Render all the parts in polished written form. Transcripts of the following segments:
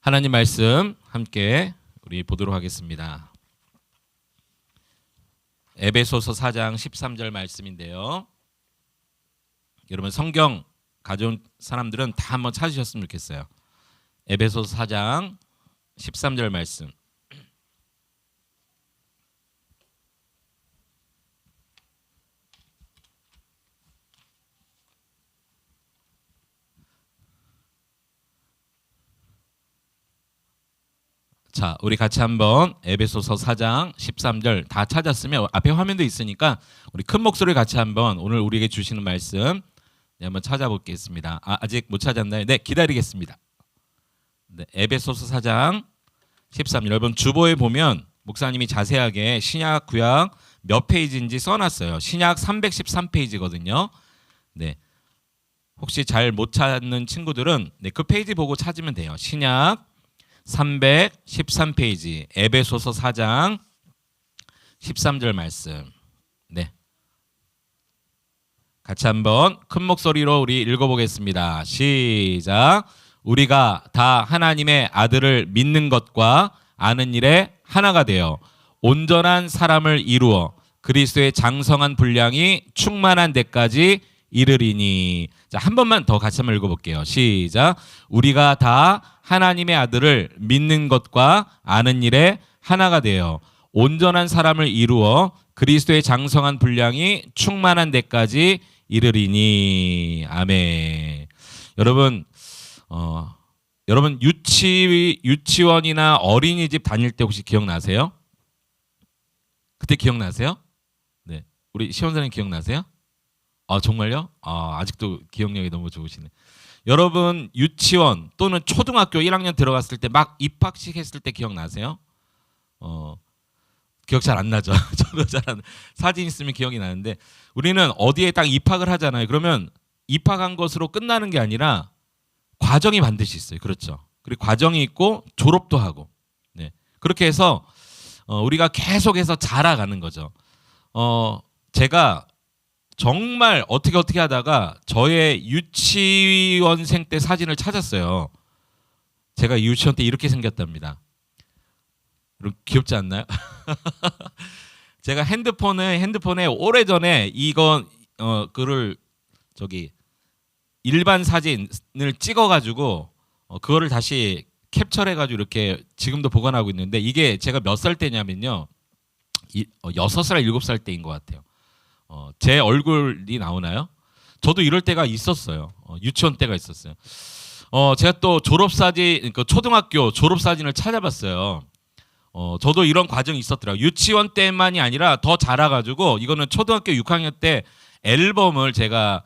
하나님 말씀 함께 우리 보도록 하겠습니다. 에베소서 4장 13절 말씀인데요. 여러분 성경 가져온 사람들은 다 한번 찾으셨으면 좋겠어요. 에베소서 4장 13절 말씀. 자, 우리 같이 한번 에베소서 4장 13절 다 찾았으면 앞에 화면도 있으니까 우리 큰 목소리 같이 한번 오늘 우리에게 주시는 말씀 한번 찾아보겠습니다. 아직 못 찾았나요? 네, 기다리겠습니다. 네, 에베소서 4장 13절. 여러분 주보에 보면 목사님이 자세하게 신약 구약 몇 페이지인지 써놨어요. 신약 313페이지거든요. 네, 혹시 잘 못 찾는 친구들은 네, 그 페이지 보고 찾으면 돼요. 신약 313페이지 에베소서 4장 13절 말씀. 네, 같이 한번 큰 목소리로 우리 읽어보겠습니다. 시작. 우리가 다 하나님의 아들을 믿는 것과 아는 일에 하나가 되어 온전한 사람을 이루어 그리스도의 장성한 분량이 충만한 데까지 이르리니. 자, 한 번만 더 같이 한번 읽어볼게요. 시작. 우리가 다 하나님의 아들을 믿는 것과 아는 일에 하나가 되어 온전한 사람을 이루어 그리스도의 장성한 분량이 충만한 데까지 이르리니. 아멘. 여러분, 여러분 유치원이나 어린이집 다닐 때 혹시 기억나세요? 그때 기억나세요? 네, 우리 시원사님 기억나세요? 정말요? 아직도 기억력이 너무 좋으시네. 여러분 유치원 또는 초등학교 1학년 들어갔을 때 막 입학식 했을 때 기억나세요? 기억 잘 안 나죠? 저도 잘 안, 사진 있으면 기억이 나는데 우리는 어디에 딱 입학을 하잖아요. 그러면 입학한 것으로 끝나는 게 아니라 과정이 반드시 있어요. 그렇죠? 그리고 과정이 있고 졸업도 하고. 네, 그렇게 해서 우리가 계속해서 자라가는 거죠. 제가 정말 어떻게 하다가 저의 유치원생 때 사진을 찾았어요. 제가 유치원 때 이렇게 생겼답니다. 여러분 귀엽지 않나요? 제가 핸드폰에 오래전에 이건 그를 저기 일반 사진을 찍어가지고 그거를 다시 캡처해가지고 이렇게 지금도 보관하고 있는데 이게 제가 몇 살 때냐면요, 6살 7살 때인 것 같아요. 제 얼굴이 나오나요? 저도 이럴 때가 있었어요. 유치원 때가 있었어요. 제가 또 졸업사진, 그러니까 초등학교 졸업사진을 찾아봤어요. 저도 이런 과정이 있었더라고요. 유치원 때만이 아니라 더 자라가지고 이거는 초등학교 6학년 때 앨범을 제가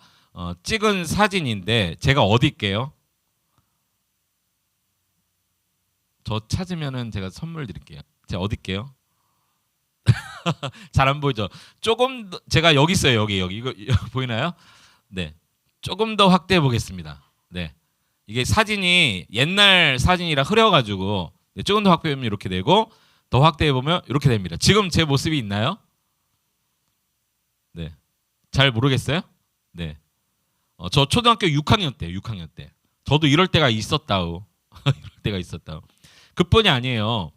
찍은 사진인데 제가 어디 있게요? 저 찾으면은 제가 선물 드릴게요. 제가 어디 있게요? 잘 안 보이죠? 조금 더, 제가 여기 있어요. 여기 이거 보이나요? 네, 조금 더 확대해 보겠습니다. 네, 이게 사진이 옛날 사진이라 흐려가지고 네, 조금 더 확대하면 이렇게 되고 더 확대해 보면 이렇게 됩니다. 지금 제 모습이 있나요? 네, 잘 모르겠어요? 네, 저 초등학교 6학년 때 저도 이럴 때가 있었다고. 이럴 때가 있었다고. 그뿐이 아니에요.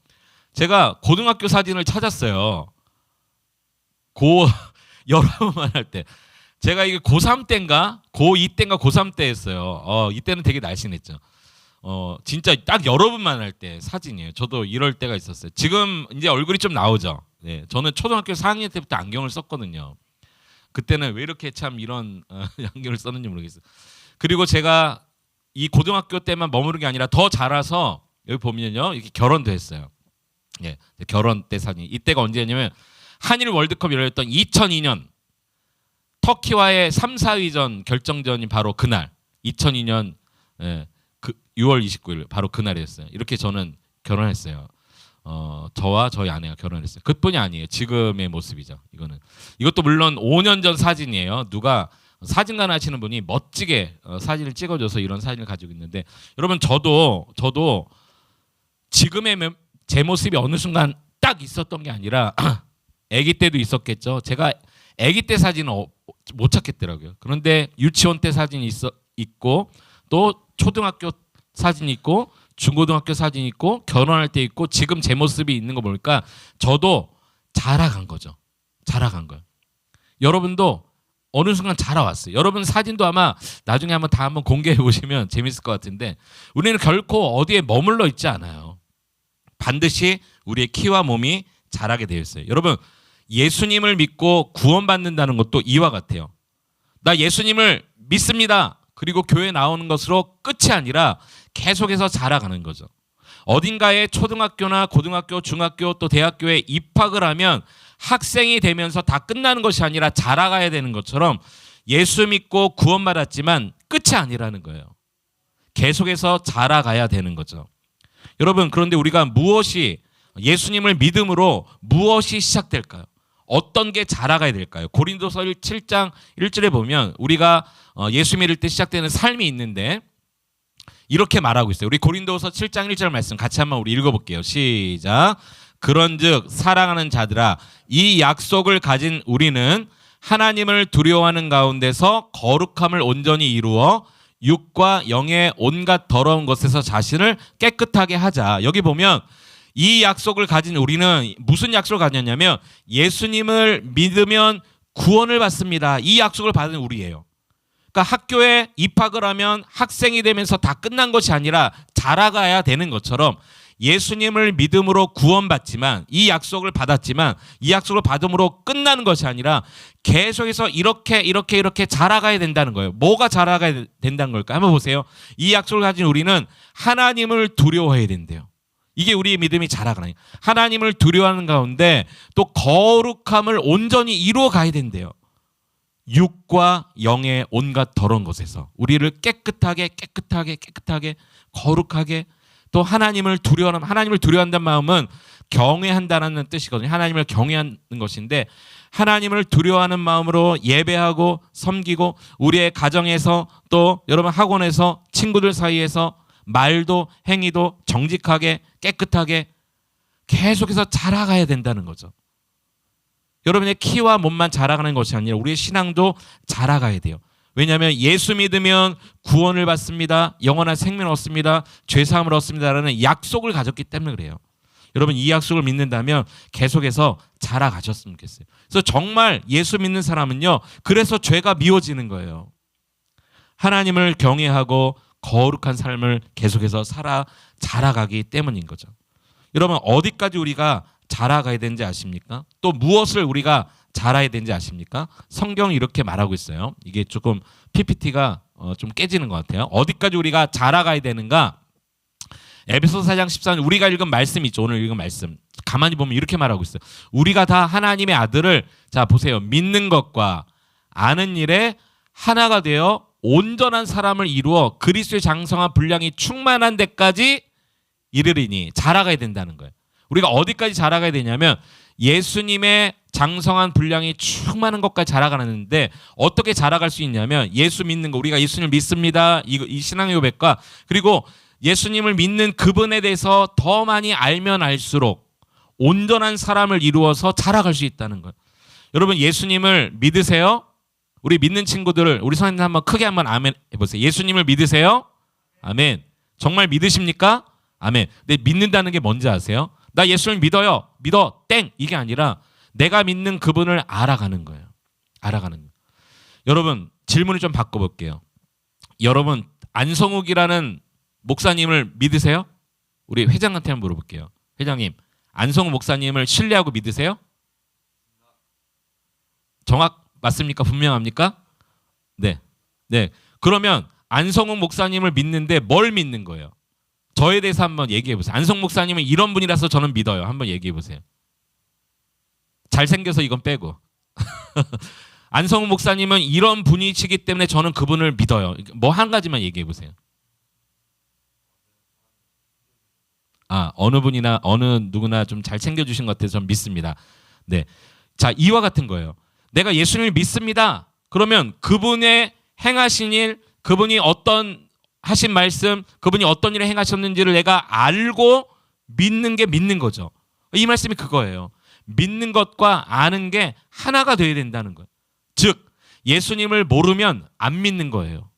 제가 고등학교 사진을 찾았어요. 여러분만 할 때. 제가 이게 고3 때인가 고2 때인가 고3 때였어요. 이때는 되게 날씬했죠. 진짜 딱 여러분만 할 때 사진이에요. 저도 이럴 때가 있었어요. 지금 이제 얼굴이 좀 나오죠. 네, 저는 초등학교 4학년 때부터 안경을 썼거든요. 그때는 왜 이렇게 참 이런 안경을 썼는지 모르겠어요. 그리고 제가 이 고등학교 때만 머무른 게 아니라 더 자라서 여기 보면요, 이렇게 결혼도 했어요. 예, 결혼 때 사진. 이때가 언제냐면 한일 월드컵 열렸던 2002년 터키와의 3, 4위전 결정전이 바로 그날 2002년 그 6월 29일 바로 그날이었어요. 이렇게 저는 결혼했어요. 저와 저희 아내가 결혼했어요. 그뿐이 아니에요. 지금의 모습이죠. 이것도 물론 5년 전 사진이에요. 누가 사진관 하시는 분이 멋지게 사진을 찍어줘서 이런 사진을 가지고 있는데 여러분 저도 지금의 제 모습이 어느 순간 딱 있었던 게 아니라 아기 때도 있었겠죠. 제가 아기 때 사진은 못 찾겠더라고요. 그런데 유치원 때 사진이 있고 또 초등학교 사진이 있고 중고등학교 사진 있고 결혼할 때 있고 지금 제 모습이 있는 거 보니까 저도 자라간 거죠. 자라간 거예요. 여러분도 어느 순간 자라왔어요. 여러분 사진도 아마 나중에 한번 공개해 보시면 재밌을 것 같은데 우리는 결코 어디에 머물러 있지 않아요. 반드시 우리의 키와 몸이 자라게 되어 있어요. 여러분 예수님을 믿고 구원받는다는 것도 이와 같아요. 나 예수님을 믿습니다. 그리고 교회 나오는 것으로 끝이 아니라 계속해서 자라가는 거죠. 어딘가에 초등학교나 고등학교, 중학교 또 대학교에 입학을 하면 학생이 되면서 다 끝나는 것이 아니라 자라가야 되는 것처럼 예수 믿고 구원받았지만 끝이 아니라는 거예요. 계속해서 자라가야 되는 거죠. 여러분 그런데 우리가 예수님을 믿음으로 무엇이 시작될까요? 어떤 게 자라가야 될까요? 고린도서 7장 1절에 보면 우리가 예수 믿을 때 시작되는 삶이 있는데 이렇게 말하고 있어요. 우리 고린도서 7장 1절 말씀 같이 한번 우리 읽어볼게요. 시작. 그런즉 사랑하는 자들아 이 약속을 가진 우리는 하나님을 두려워하는 가운데서 거룩함을 온전히 이루어 육과 영의 온갖 더러운 것에서 자신을 깨끗하게 하자. 여기 보면 이 약속을 가진 우리는 무슨 약속을 가졌냐면 예수님을 믿으면 구원을 받습니다. 이 약속을 받은 우리예요. 그러니까 학교에 입학을 하면 학생이 되면서 다 끝난 것이 아니라 자라가야 되는 것처럼 예수님을 믿음으로 구원받지만 이 약속을 받았지만 이 약속을 받음으로 끝나는 것이 아니라 계속해서 이렇게 자라가야 된다는 거예요. 뭐가 자라가야 된다는 걸까? 한번 보세요. 이 약속을 가진 우리는 하나님을 두려워해야 된대요. 이게 우리의 믿음이 자라가는 거예요. 하나님을 두려워하는 가운데 또 거룩함을 온전히 이루어 가야 된대요. 육과 영의 온갖 더러운 것에서 우리를 깨끗하게 거룩하게 또 하나님을 두려워한다는 마음은 경외한다는 뜻이거든요. 하나님을 경외하는 것인데 하나님을 두려워하는 마음으로 예배하고 섬기고 우리의 가정에서 또 여러분 학원에서 친구들 사이에서 말도 행위도 정직하게 깨끗하게 계속해서 자라가야 된다는 거죠. 여러분의 키와 몸만 자라가는 것이 아니라 우리의 신앙도 자라가야 돼요. 왜냐하면 예수 믿으면 구원을 받습니다. 영원한 생명을 얻습니다. 죄사함을 얻습니다라는 약속을 가졌기 때문에 그래요. 여러분 이 약속을 믿는다면 계속해서 자라가셨으면 좋겠어요. 그래서 정말 예수 믿는 사람은요. 그래서 죄가 미워지는 거예요. 하나님을 경외하고 거룩한 삶을 계속해서 자라가기 때문인 거죠. 여러분 어디까지 우리가 자라가야 되는지 아십니까? 또 무엇을 우리가 자라야 되는지 아십니까? 성경이 이렇게 말하고 있어요. 이게 조금 PPT가 좀 깨지는 것 같아요. 어디까지 우리가 자라가야 되는가? 에베소서 4장 14절 우리가 읽은 말씀 있죠. 오늘 읽은 말씀. 가만히 보면 이렇게 말하고 있어요. 우리가 다 하나님의 아들을 자 보세요. 믿는 것과 아는 일에 하나가 되어 온전한 사람을 이루어 그리스도의 장성한 분량이 충만한 데까지 이르리니 자라가야 된다는 거예요. 우리가 어디까지 자라가야 되냐면 예수님의 장성한 분량이 충만한 것까지 자라가는데 어떻게 자라갈 수 있냐면 예수 믿는 거 우리가 예수님을 믿습니다. 이 신앙의 고백과 그리고 예수님을 믿는 그분에 대해서 더 많이 알면 알수록 온전한 사람을 이루어서 자라갈 수 있다는 거예요. 여러분 예수님을 믿으세요? 우리 믿는 친구들 우리 선생님 한번 크게 한번 아멘 해보세요. 예수님을 믿으세요? 아멘. 정말 믿으십니까? 아멘. 근데 믿는다는 게 뭔지 아세요? 나 예수를 믿어요. 믿어. 땡. 이게 아니라 내가 믿는 그분을 알아가는 거예요. 알아가는 거예요. 여러분 질문을 좀 바꿔볼게요. 여러분 안성욱이라는 목사님을 믿으세요? 우리 회장한테 한번 물어볼게요. 회장님 안성욱 목사님을 신뢰하고 믿으세요? 맞습니까? 분명합니까? 네. 그러면 안성욱 목사님을 믿는데 뭘 믿는 거예요? 저에 대해서 한번 얘기해 보세요. 안성 목사님은 이런 분이라서 저는 믿어요. 한번 얘기해 보세요. 잘생겨서 이건 빼고. 안성 목사님은 이런 분이시기 때문에 저는 그분을 믿어요. 뭐 한 가지만 얘기해 보세요. 어느 분이나 어느 누구나 좀 잘 챙겨주신 것 같아서 저는 믿습니다. 네. 자, 이와 같은 거예요. 내가 예수님을 믿습니다. 그러면 그분의 행하신 일, 그분이 어떤 하신 말씀, 그분이 어떤 일을 행하셨는지를 내가 알고 믿는 게 믿는 거죠. 이 말씀이 그거예요. 믿는 것과 아는 게 하나가 되어야 된다는 거예요. 즉 예수님을 모르면 안 믿는 거예요.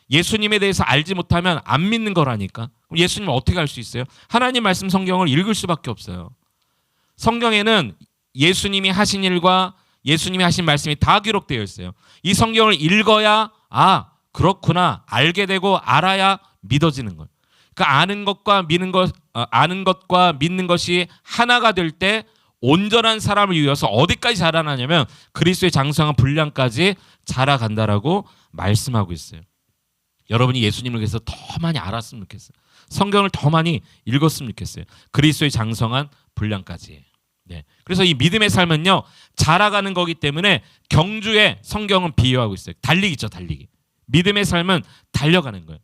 예수님에 대해서 알지 못하면 안 믿는 거라니까. 그럼 예수님은 어떻게 할 수 있어요? 하나님 말씀 성경을 읽을 수밖에 없어요. 성경에는 예수님이 하신 일과 예수님이 하신 말씀이 다 기록되어 있어요. 이 성경을 읽어야 그렇구나 알게 되고 알아야 믿어지는 거예요. 그 아는 것과 믿는 것이 하나가 될 때 온전한 사람을 이루어서 어디까지 자라나냐면 그리스도의 장성한 분량까지 자라간다라고 말씀하고 있어요. 여러분이 예수님을 위해서 더 많이 알았으면 좋겠어요. 성경을 더 많이 읽었으면 좋겠어요. 그리스도의 장성한 분량까지. 네. 그래서 이 믿음의 삶은요 자라가는 거기 때문에 경주에 성경은 비유하고 있어요. 달리기죠, 달리기. 믿음의 삶은 달려가는 거예요.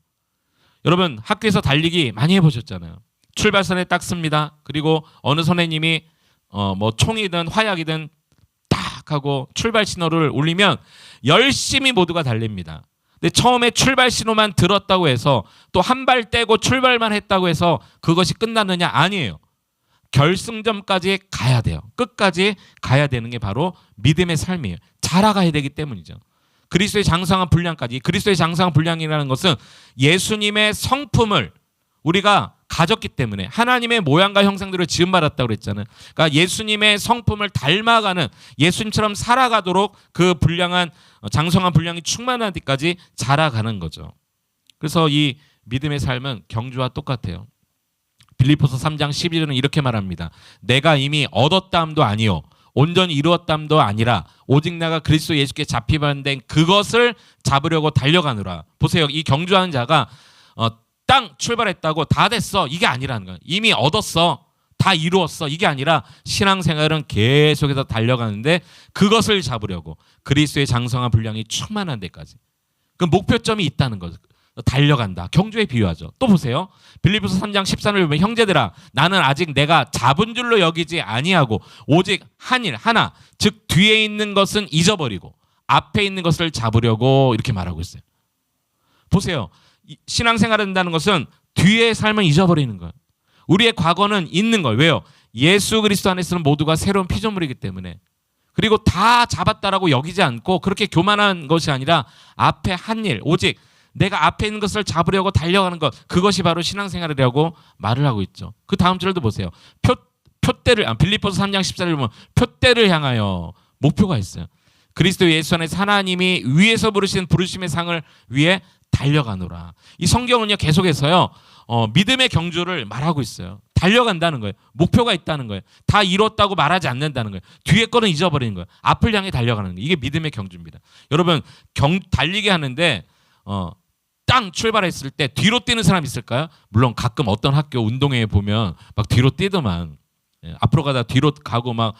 여러분 학교에서 달리기 많이 해보셨잖아요. 출발선에 딱 씁니다. 그리고 어느 선생님이 뭐 총이든 화약이든 딱 하고 출발 신호를 울리면 열심히 모두가 달립니다. 근데 처음에 출발 신호만 들었다고 해서 또 한 발 떼고 출발만 했다고 해서 그것이 끝났느냐? 아니에요. 결승점까지 가야 돼요. 끝까지 가야 되는 게 바로 믿음의 삶이에요. 자라가야 되기 때문이죠. 그리스도의 장성한 분량까지. 그리스도의 장성한 분량이라는 것은 예수님의 성품을 우리가 가졌기 때문에 하나님의 모양과 형상대로 지음받았다고 그랬잖아요. 그러니까 예수님의 성품을 닮아가는 예수님처럼 살아가도록 그 분량한 장성한 분량이 충만한 데까지 자라가는 거죠. 그래서 이 믿음의 삶은 경주와 똑같아요. 빌립보서 3장 12절은 이렇게 말합니다. 내가 이미 얻었다함도 아니요 온전히 이루었다함도 아니라 오직 내가 그리스도 예수께 잡히만 된 그것을 잡으려고 달려가노라. 보세요. 이 경주하는 자가 땅 출발했다고 다 됐어 이게 아니라는 거예요. 이미 얻었어 다 이루었어 이게 아니라 신앙생활은 계속해서 달려가는데 그것을 잡으려고 그리스도의 장성한 분량이 충만한 데까지 그 목표점이 있다는 거죠. 달려간다. 경주에 비유하죠. 또 보세요. 빌립보서 3장 13절 보면 형제들아 나는 아직 내가 잡은 줄로 여기지 아니하고 오직 한 일 하나 즉 뒤에 있는 것은 잊어버리고 앞에 있는 것을 잡으려고 이렇게 말하고 있어요. 보세요. 신앙생활을 한다는 것은 뒤의 삶을 잊어버리는 거예요. 우리의 과거는 있는 거예요. 왜요? 예수 그리스도 안에서는 모두가 새로운 피조물이기 때문에. 그리고 다 잡았다라고 여기지 않고 그렇게 교만한 것이 아니라 앞에 한 일 오직 내가 앞에 있는 것을 잡으려고 달려가는 것 그것이 바로 신앙생활이라고 말을 하고 있죠. 그 다음 절도 보세요. 표대를 빌립보서 3장 14절 보면 표대를 향하여 목표가 있어요. 그리스도 예수 안에서 하나님이 위에서 부르신 부르심의 상을 위해 달려가노라. 이 성경은요 계속해서요 믿음의 경주를 말하고 있어요. 달려간다는 거예요. 목표가 있다는 거예요. 다 이뤘다고 말하지 않는다는 거예요. 뒤에 거는 잊어버리는 거예요. 앞을 향해 달려가는 거예요. 이게 믿음의 경주입니다. 여러분 달리기 하는데 땅 출발했을 때 뒤로 뛰는 사람 있을까요? 물론 가끔 어떤 학교 운동회에 보면 막 뒤로 뛰더만 앞으로 가다 뒤로 가고 막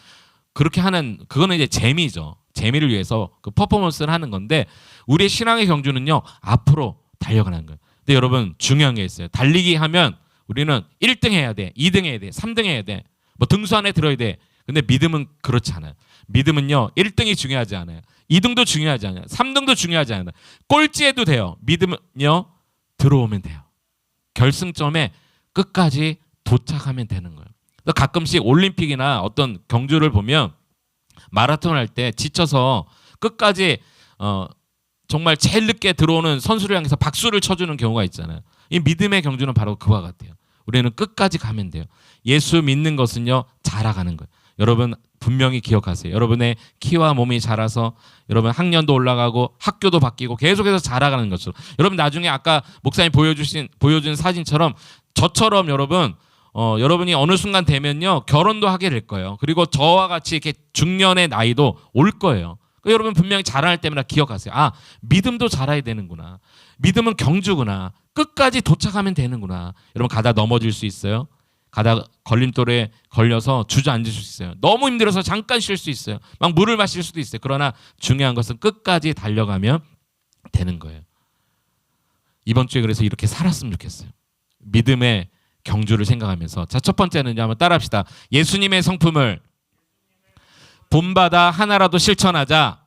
그렇게 하는 그거는 이제 재미죠. 재미를 위해서 그 퍼포먼스를 하는 건데 우리의 신앙의 경주는요 앞으로 달려가는 거예요. 근데 여러분 중요한 게 있어요. 달리기 하면 우리는 1등 해야 돼, 2등 해야 돼, 3등 해야 돼, 뭐 등수 안에 들어야 돼. 근데 믿음은 그렇지 않아요. 믿음은요 1등이 중요하지 않아요. 2등도 중요하지 않아요. 3등도 중요하지 않아요. 꼴찌해도 돼요. 믿음은요 들어오면 돼요. 결승점에 끝까지 도착하면 되는 거예요. 가끔씩 올림픽이나 어떤 경주를 보면 마라톤을 할 때 지쳐서 끝까지 정말 제일 늦게 들어오는 선수를 향해서 박수를 쳐주는 경우가 있잖아요. 이 믿음의 경주는 바로 그와 같아요. 우리는 끝까지 가면 돼요. 예수 믿는 것은요 자라가는 거예요. 여러분 분명히 기억하세요. 여러분의 키와 몸이 자라서 여러분 학년도 올라가고 학교도 바뀌고 계속해서 자라가는 것처럼 여러분 나중에 아까 목사님 보여준 사진처럼 저처럼 여러분이 어느 순간 되면요 결혼도 하게 될 거예요. 그리고 저와 같이 이렇게 중년의 나이도 올 거예요. 여러분 분명히 자라날 때마다 기억하세요. 믿음도 자라야 되는구나. 믿음은 경주구나. 끝까지 도착하면 되는구나. 여러분 가다 넘어질 수 있어요. 가다 걸림돌에 걸려서 주저앉을 수 있어요. 너무 힘들어서 잠깐 쉴 수 있어요. 막 물을 마실 수도 있어요. 그러나 중요한 것은 끝까지 달려가면 되는 거예요. 이번 주에 그래서 이렇게 살았으면 좋겠어요. 믿음의 경주를 생각하면서 자, 첫 번째는 한번 따라합시다. 예수님의 성품을 본받아 하나라도 실천하자.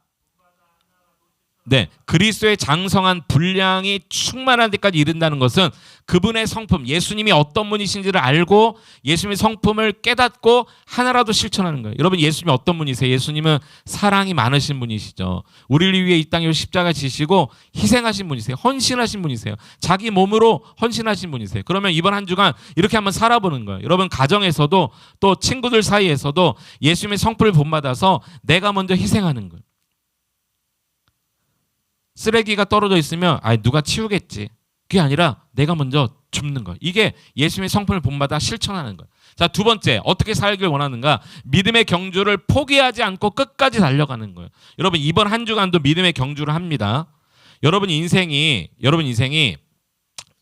네, 그리스도의 장성한 분량이 충만한 데까지 이른다는 것은 그분의 성품, 예수님이 어떤 분이신지를 알고 예수님의 성품을 깨닫고 하나라도 실천하는 거예요. 여러분, 예수님이 어떤 분이세요? 예수님은 사랑이 많으신 분이시죠. 우리를 위해 이 땅에 십자가 지시고 희생하신 분이세요. 헌신하신 분이세요. 자기 몸으로 헌신하신 분이세요. 그러면 이번 한 주간 이렇게 한번 살아보는 거예요. 여러분, 가정에서도 또 친구들 사이에서도 예수님의 성품을 본받아서 내가 먼저 희생하는 거예요. 쓰레기가 떨어져 있으면 누가 치우겠지. 그게 아니라 내가 먼저 줍는 거예요. 이게 예수님의 성품을 본받아 실천하는 거예요. 자, 두 번째, 어떻게 살길 원하는가? 믿음의 경주를 포기하지 않고 끝까지 달려가는 거예요. 여러분, 이번 한 주간도 믿음의 경주를 합니다. 여러분 인생이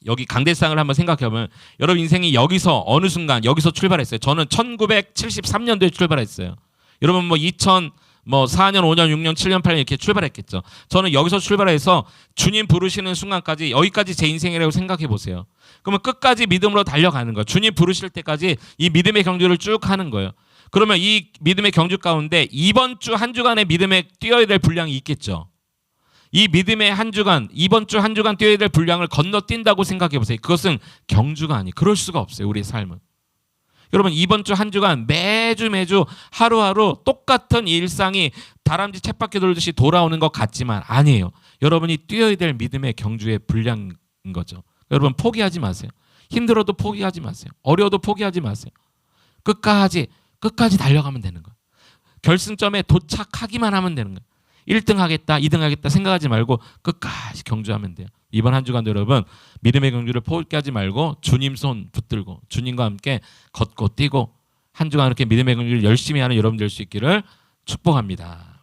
여기 강대상을 한번 생각해보면 여러분 인생이 여기서 어느 순간 여기서 출발했어요. 저는 1973년도에 출발했어요. 여러분 2004년, 5년, 6년, 7년, 8년 이렇게 출발했겠죠. 저는 여기서 출발해서 주님 부르시는 순간까지 여기까지 제 인생이라고 생각해 보세요. 그러면 끝까지 믿음으로 달려가는 거예요. 주님 부르실 때까지 이 믿음의 경주를 쭉 하는 거예요. 그러면 이 믿음의 경주 가운데 이번 주 한 주간의 믿음에 뛰어야 될 분량이 있겠죠. 이 믿음의 한 주간, 이번 주 한 주간 뛰어야 될 분량을 건너뛴다고 생각해 보세요. 그것은 경주가 아니, 그럴 수가 없어요. 우리의 삶은. 여러분, 이번 주 한 주간 매주 하루하루 똑같은 일상이 다람쥐 쳇바퀴 돌듯이 돌아오는 것 같지만 아니에요. 여러분이 뛰어야 될 믿음의 경주의 분량인 거죠. 여러분, 포기하지 마세요. 힘들어도 포기하지 마세요. 어려워도 포기하지 마세요. 끝까지 달려가면 되는 거예요. 결승점에 도착하기만 하면 되는 거예요. 1등 하겠다, 2등 하겠다 생각하지 말고 끝까지 경주하면 돼요. 이번 한 주간도 여러분 믿음의 경주를 포기하지 말고 주님 손 붙들고 주님과 함께 걷고 뛰고 한 주간 이렇게 믿음의 경주를 열심히 하는 여러분 될 수 있기를 축복합니다.